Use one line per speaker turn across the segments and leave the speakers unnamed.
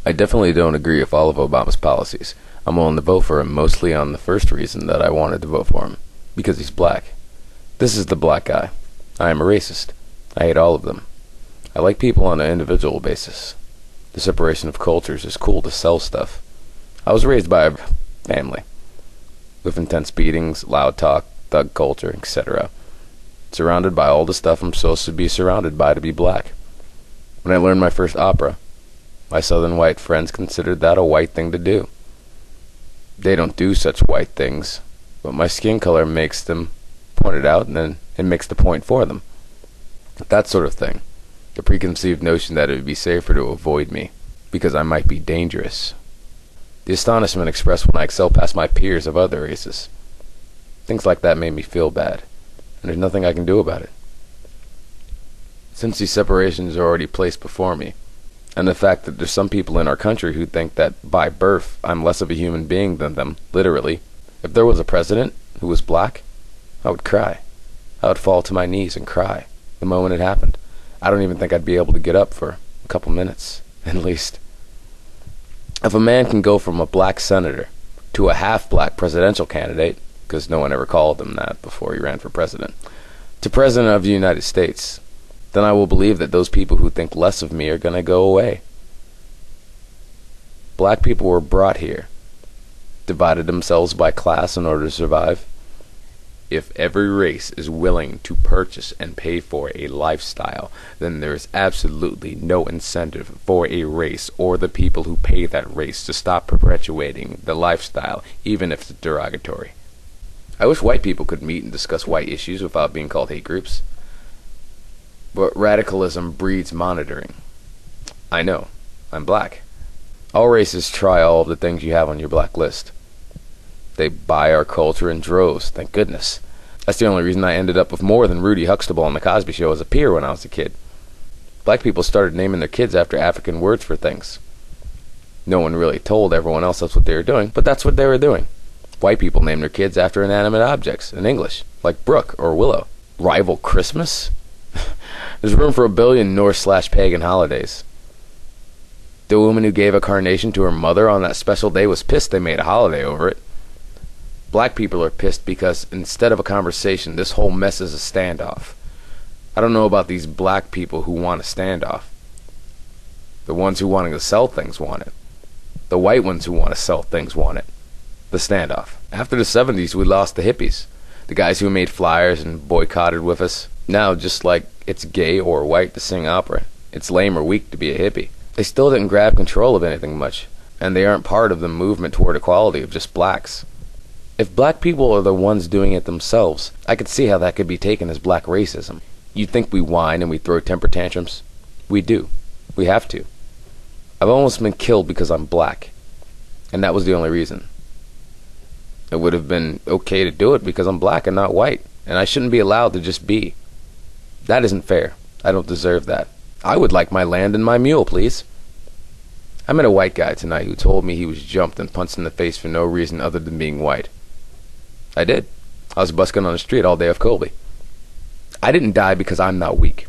I definitely don't agree with all of Obama's policies. I'm willing to vote for him mostly on the first reason that I wanted to vote for him. Because he's black. This is the black guy. I am a racist. I hate all of them. I like people on an individual basis. The separation of cultures is cool to sell stuff. I was raised by a family. With intense beatings, loud talk, thug culture, etc. Surrounded by all the stuff I'm supposed to be surrounded by to be black. When I learned my first opera, my southern white friends considered that a white thing to do. They don't do such white things, but my skin color makes them point it out, and then it makes the point for them. That sort of thing. The preconceived notion that it would be safer to avoid me, because I might be dangerous. The astonishment expressed when I excel past my peers of other races. Things like that made me feel bad, and there's nothing I can do about it. Since these separations are already placed before me, and the fact that there's some people in our country who think that by birth I'm less of a human being than them, literally, if there was a president who was black, I would cry. I would fall to my knees and cry the moment it happened. I don't even think I'd be able to get up for a couple minutes, at least. If a man can go from a black senator to a half-black presidential candidate, because no one ever called him that before he ran for president, to president of the United States, then I will believe that those people who think less of me are going to go away. Black people were brought here, divided themselves by class in order to survive. If every race is willing to purchase and pay for a lifestyle, then there is absolutely no incentive for a race or the people who pay that race to stop perpetuating the lifestyle, even if it's derogatory. I wish white people could meet and discuss white issues without being called hate groups. But radicalism breeds monitoring. I know. I'm black. All races try all of the things you have on your black list. They buy our culture in droves, thank goodness. That's the only reason I ended up with more than Rudy Huxtable on The Cosby Show as a peer when I was a kid. Black people started naming their kids after African words for things. No one really told everyone else that's what they were doing, but that's what they were doing. White people named their kids after inanimate objects in English, like Brooke or Willow. Rival Christmas? There's room for a billion Norse/pagan holidays. The woman who gave a carnation to her mother on that special day was pissed they made a holiday over it. Black people are pissed because instead of a conversation, this whole mess is a standoff. I don't know about these black people who want a standoff. The ones who want to sell things want it. The white ones who want to sell things want it. The standoff. After the 70s, we lost the hippies. The guys who made flyers and boycotted with us. Now, just like it's gay or white to sing opera, it's lame or weak to be a hippie. They still didn't grab control of anything much, and they aren't part of the movement toward equality of just blacks. If black people are the ones doing it themselves, I could see how that could be taken as black racism. You think we whine and we throw temper tantrums? We do. We have to. I've almost been killed because I'm black, and that was the only reason. It would have been okay to do it because I'm black and not white, and I shouldn't be allowed to just be. That isn't fair. I don't deserve that. I would like my land and my mule, please. I met a white guy tonight who told me he was jumped and punched in the face for no reason other than being white. I did. I was busking on the street all day of Colby. I didn't die because I'm not weak.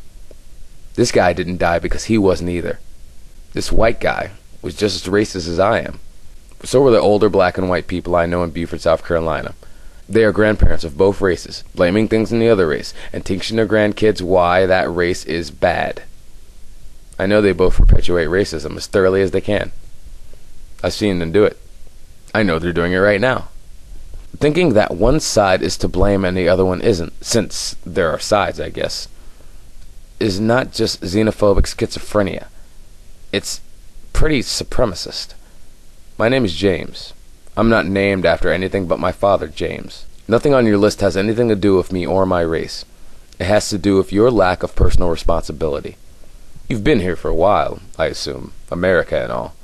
This guy didn't die because he wasn't either. This white guy was just as racist as I am. So were the older black and white people I know in Beaufort, South Carolina. They are grandparents of both races, blaming things in the other race, and teaching their grandkids why that race is bad. I know they both perpetuate racism as thoroughly as they can. I've seen them do it. I know they're doing it right now. Thinking that one side is to blame and the other one isn't, since there are sides, I guess, is not just xenophobic schizophrenia. It's pretty supremacist. My name is James. I'm not named after anything but my father, James. Nothing on your list has anything to do with me or my race. It has to do with your lack of personal responsibility. You've been here for a while, I assume, America and all.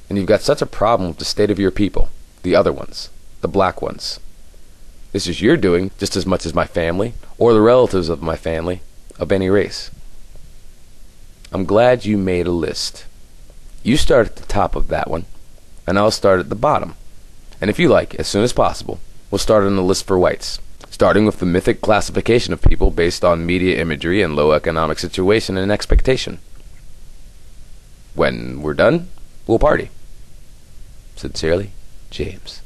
And you've got such a problem with the state of your people, the other ones, the black ones. This is your doing just as much as my family, or the relatives of my family, of any race. I'm glad you made a list. You start at the top of that one, and I'll start at the bottom. And if you like, as soon as possible, we'll start on the list for whites, starting with the mythic classification of people based on media imagery and low economic situation and expectation. When we're done, We'll party. Sincerely, James.